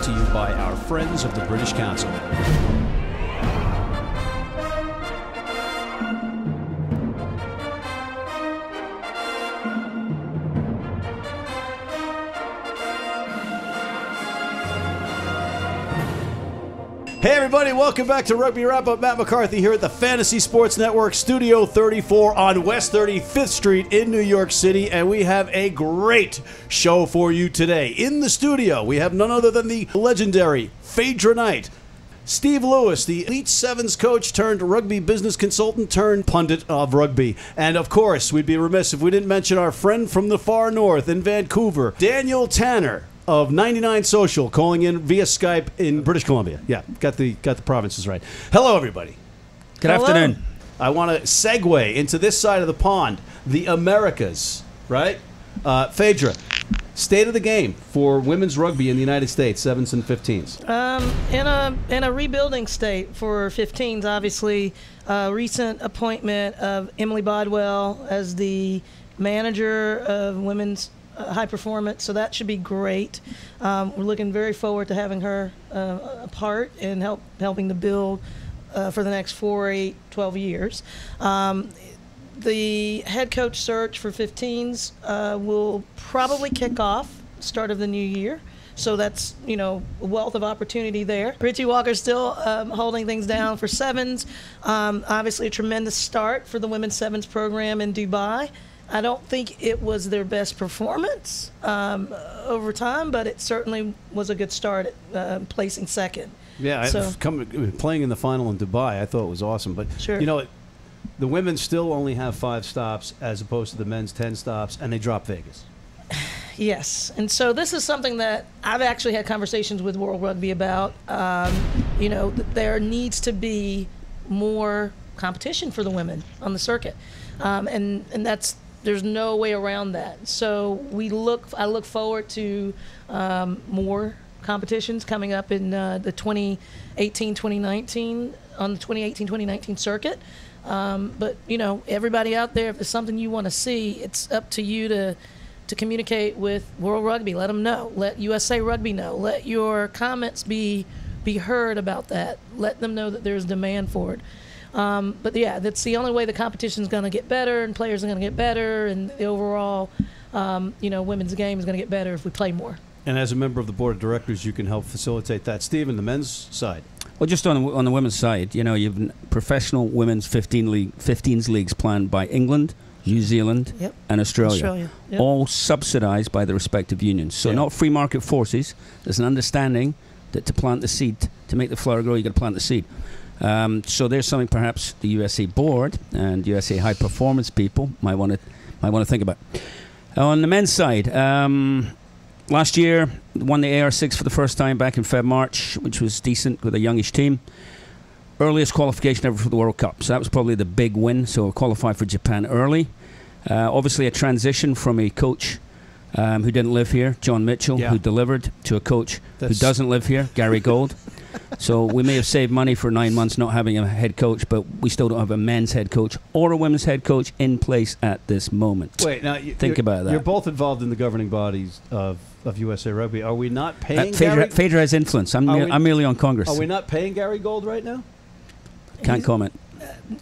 brought to you by our friends of the British Council. Hey everybody, welcome back to Rugby Wrap-Up. Matt McCarthy here at the Fantasy Sports Network, Studio 34 on West 35th Street in New York City, and we have a great show for you today. In the studio, we have none other than the legendary Phaidra Knight, Steve Lewis, the Elite Sevens coach turned rugby business consultant turned pundit of rugby. And of course, we'd be remiss if we didn't mention our friend from the far north in Vancouver, Daniel Tanner of 99 Social, calling in via Skype in British Columbia. Yeah, got the provinces right. Hello, everybody. Good afternoon. I want to segue into this side of the pond, the Americas, right? Phaidra, state of the game for women's rugby in the United States, 7s and 15s. In a rebuilding state for 15s, obviously, recent appointment of Emily Bodwell as the manager of women's high performance, so that should be great. We're looking very forward to having her a part and helping to build for the next 4, 8, 12 years. The head coach search for 15s will probably kick off start of the new year. So that's, a wealth of opportunity there. Richie Walker's still holding things down for 7s. Obviously a tremendous start for the women's 7s program in Dubai. I don't think it was their best performance over time, but it certainly was a good start at placing second. Yeah, playing in the final in Dubai, I thought it was awesome. But, sure. The women still only have 5 stops as opposed to the men's 10 stops, and they drop Vegas. Yes, and so this is something that I've actually had conversations with World Rugby about. There needs to be more competition for the women on the circuit, and there's no way around that. So I look forward to more competitions coming up in the 2018-2019 on the 2018-2019 circuit. But everybody out there, if there's something you want to see, it's up to you to communicate with World Rugby. Let them know. Let USA Rugby know. Let your comments be heard about that. Let them know that there's demand for it. But yeah, that's the only way the competition's going to get better and players are going to get better, and the overall, women's game is going to get better if we play more. And as a member of the board of directors, you can help facilitate that. Stephen, the men's side. Well, just on the women's side, you've professional women's 15s leagues planned by England, New Zealand, yep, and Australia. Yep. All subsidized by the respective unions. So not free market forces. There's an understanding that to plant the seed, to make the flower grow, you've got to plant the seed. So there's something perhaps the USA board and USA high performance people might want to think about. On the men's side, last year won the AR6 for the first time back in March, which was decent with a youngish team. Earliest qualification ever for the World Cup, so that was probably the big win. So qualified for Japan early. Obviously a transition from a coach who didn't live here, John Mitchell, who delivered, to a coach who doesn't live here, Gary Gold. So we may have saved money for 9 months not having a head coach, but we still don't have a men's head coach or a women's head coach in place at this moment. Wait, now think about that. You're both involved in the governing bodies of USA Rugby. Are we not paying Gary? Phaidra has influence. I'm merely on Congress. Are we not paying Gary Gold right now? Can't comment.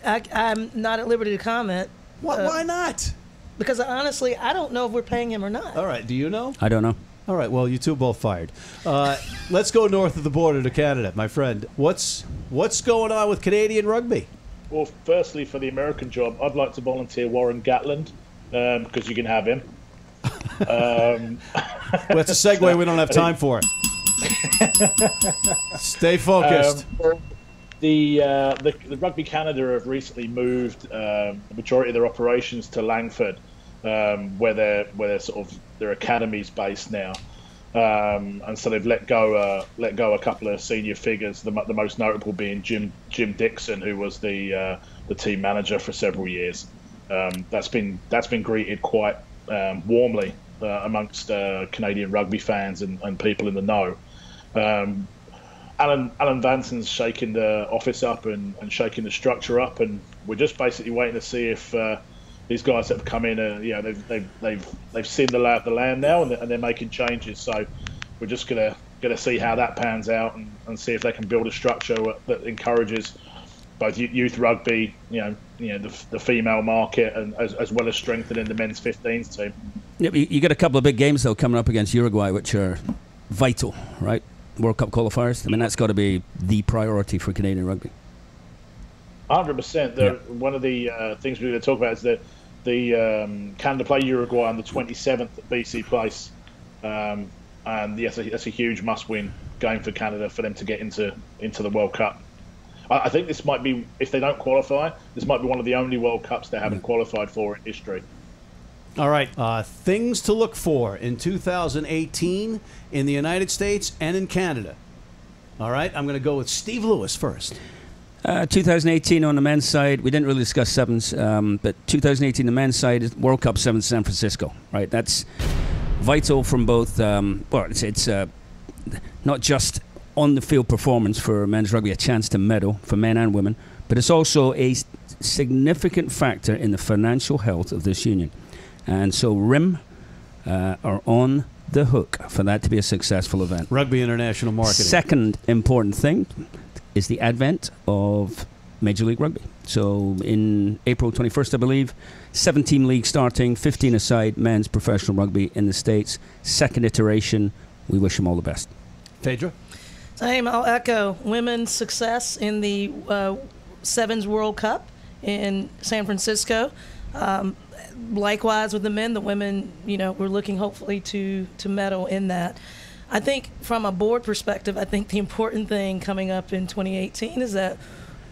I'm not at liberty to comment. Why not? Because honestly, I don't know if we're paying him or not. All right, do you know? I don't know. All right, well, you two both fired. Let's go north of the border to Canada, my friend. What's going on with Canadian rugby? Well, firstly, for the American job, I'd like to volunteer Warren Gatland, because you can have him. Well, that's a segue we don't have time for. Stay focused. The Rugby Canada have recently moved the majority of their operations to Langford, where they're sort of their academy's based now, and so they've let go a couple of senior figures. The most notable being Jim Dixon, who was the team manager for several years. That's been greeted quite warmly amongst Canadian rugby fans and people in the know. Alan Vanson's shaking the office up and shaking the structure up, and we're just basically waiting to see if these guys that have come in, they've seen the lay of the land now, and they're making changes. So we're just gonna going to see how that pans out and see if they can build a structure that encourages both youth rugby, the female market, and as well as strengthening the men's 15s team. Yeah, you got a couple of big games though coming up against Uruguay, which are vital, right? World Cup qualifiers. I mean, that's got to be the priority for Canadian rugby. 100%. One of the things we're going to talk about is that the Canada play Uruguay on the 27th at BC Place, and yes, that's a huge must-win game for Canada for them to get into the World Cup. I think this might be, if they don't qualify, this might be one of the only World Cups they haven't qualified for in history. All right, things to look for in 2018 in the United States and in Canada. All right, I'm going to go with Steve Lewis first. 2018 on the men's side, we didn't really discuss sevens, but 2018 the men's side is World Cup 7 San Francisco, right? That's vital from both, it's not just on the field performance for men's rugby, a chance to medal for men and women, but it's also a significant factor in the financial health of this union. And so RIM are on the hook for that to be a successful event. Rugby International Marketing. Second important thing is the advent of Major League Rugby. So in April 21st, I believe, 7-team league starting, 15 aside, men's professional rugby in the States. Second iteration. We wish them all the best. Phaidra? Same. I'll echo women's success in the Sevens World Cup in San Francisco. Likewise with the men, the women, we're looking hopefully to medal in that. I think from a board perspective, I think the important thing coming up in 2018 is that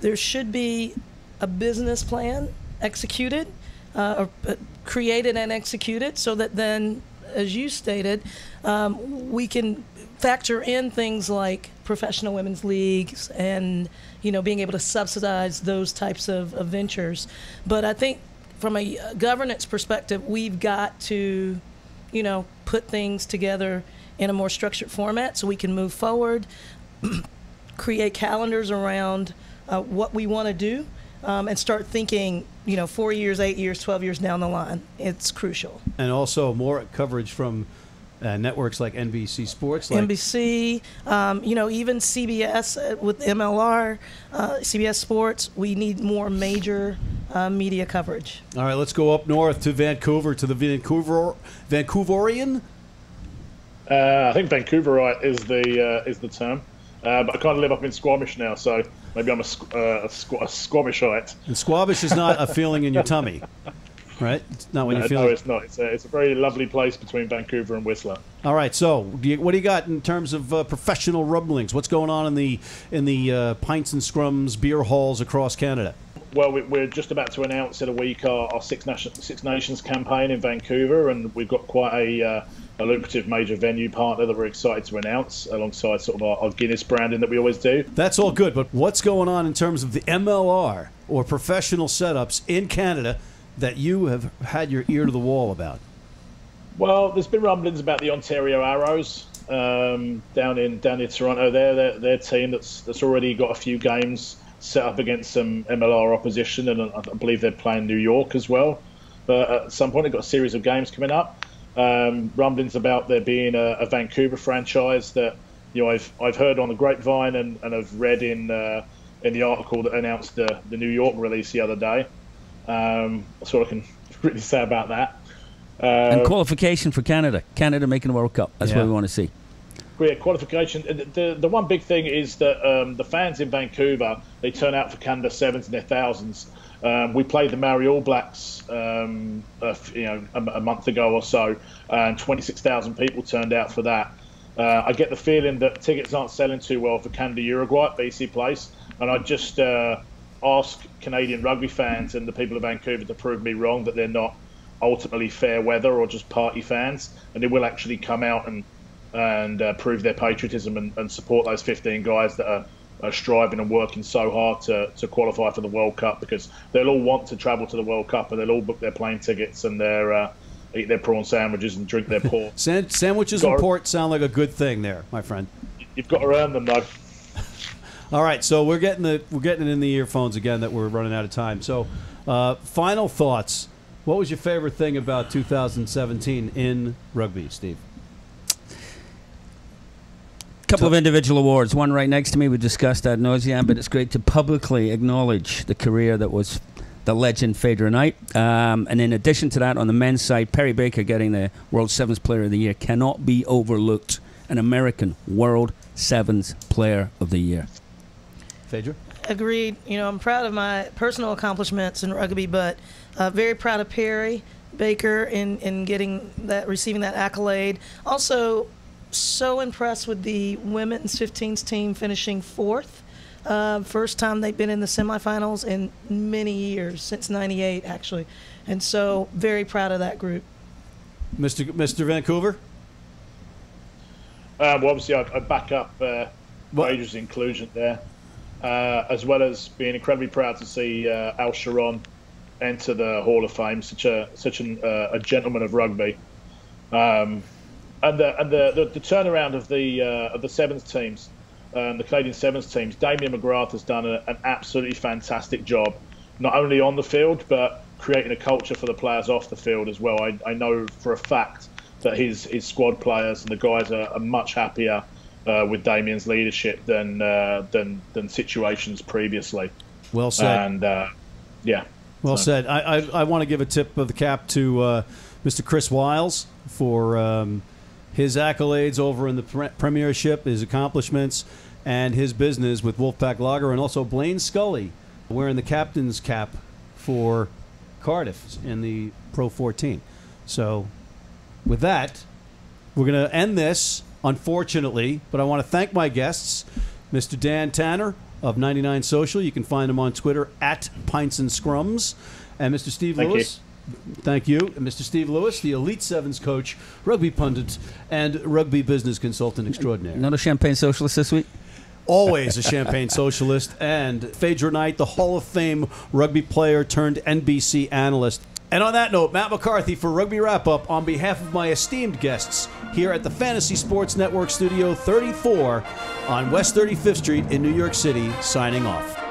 there should be a business plan executed, or created and executed, so that then, as you stated, we can factor in things like professional women's leagues and, being able to subsidize those types of ventures. But I think from a governance perspective, we've got to, put things together in a more structured format so we can move forward, create calendars around what we want to do, and start thinking, 4 years, 8 years, 12 years down the line. It's crucial. And also more coverage from networks like NBC Sports. NBC, even CBS with MLR, CBS Sports. We need more major media coverage. All right, let's go up north to Vancouver, to the Vancouverian. I think Vancouverite is the term, but I kind of live up in Squamish now, so maybe I'm a Squamishite. And Squamish is not a feeling in your tummy, right? It's not when you feel. No, it's not. It's a very lovely place between Vancouver and Whistler. All right, so what do you got in terms of professional rumblings? What's going on in the pints and scrums beer halls across Canada? Well, we're just about to announce in a week our Six Nations campaign in Vancouver, and we've got quite a lucrative major venue partner that we're excited to announce alongside sort of our Guinness branding that we always do. That's all good, but what's going on in terms of the MLR or professional setups in Canada that you have had your ear to the wall about? Well, there's been rumblings about the Ontario Arrows down in Toronto. Their team that's already got a few games set up against some MLR opposition, and I believe they're playing New York as well. But at some point, they've got a series of games coming up. Rumblings about there being a Vancouver franchise that I've heard on the grapevine and I've read in the article that announced the New York release the other day. That's all I can really say about that. And qualification for Canada. Canada making a World Cup. That's what we want to see. Yeah, qualification. The one big thing is that the fans in Vancouver, they turn out for Canada Sevens in their thousands. We played the Maori All Blacks, a month ago or so, and 26,000 people turned out for that. I get the feeling that tickets aren't selling too well for Canada Uruguay at BC Place, and I just ask Canadian rugby fans and the people of Vancouver to prove me wrong, that they're not ultimately fair weather or just party fans, and they will actually come out and prove their patriotism and support those 15 guys that are striving and working so hard to qualify for the World Cup, because they'll all want to travel to the World Cup and they'll all book their plane tickets and eat their prawn sandwiches and drink their port. Sandwiches and port sound like a good thing there, my friend. You've got to earn them, though. All right, so we're getting it in the earphones again that we're running out of time. So final thoughts. What was your favorite thing about 2017 in rugby, Steve? couple of individual awards. One right next to me, we discussed ad nauseam, but it's great to publicly acknowledge the career that was the legend Phaidra Knight. And in addition to that, on the men's side, Perry Baker getting the World Sevens Player of the Year cannot be overlooked. An American World Sevens Player of the Year. Phaidra? Agreed. You know, I'm proud of my personal accomplishments in rugby, but very proud of Perry Baker in getting that, receiving that accolade. Also, so impressed with the women's 15s team finishing 4th. First time they've been in the semifinals in many years, since '98 actually, and so very proud of that group. Mr. Vancouver. Well, obviously, I back up Phaedra's inclusion there, as well as being incredibly proud to see Al Charron enter the Hall of Fame. Such a gentleman of rugby, and the turnaround of the sevens teams. The Canadian Sevens teams, Damien McGrath has done an absolutely fantastic job, not only on the field, but creating a culture for the players off the field as well. I know for a fact that his squad players and the guys are much happier with Damien's leadership than situations previously. Well said. And, yeah. Well said. I want to give a tip of the cap to Mr. Chris Wiles for his accolades over in the Premiership, his accomplishments, and his business with Wolfpack Lager, and also Blaine Scully wearing the captain's cap for Cardiff in the Pro 14. So with that, we're going to end this, unfortunately, but I want to thank my guests, Mr. Dan Tanner of 99 Social. You can find him on Twitter at Pints and Scrums, and Mr. Steve Lewis. Thank you. And Mr. Steve Lewis, the Elite Sevens coach, rugby pundit, and rugby business consultant extraordinaire. Not a champagne socialist this week? Always a champagne socialist. And Phaidra Knight, the Hall of Fame rugby player turned NBC analyst. And on that note, Matt McCarthy for Rugby Wrap-Up on behalf of my esteemed guests here at the Fantasy Sports Network Studio 34 on West 35th Street in New York City, signing off.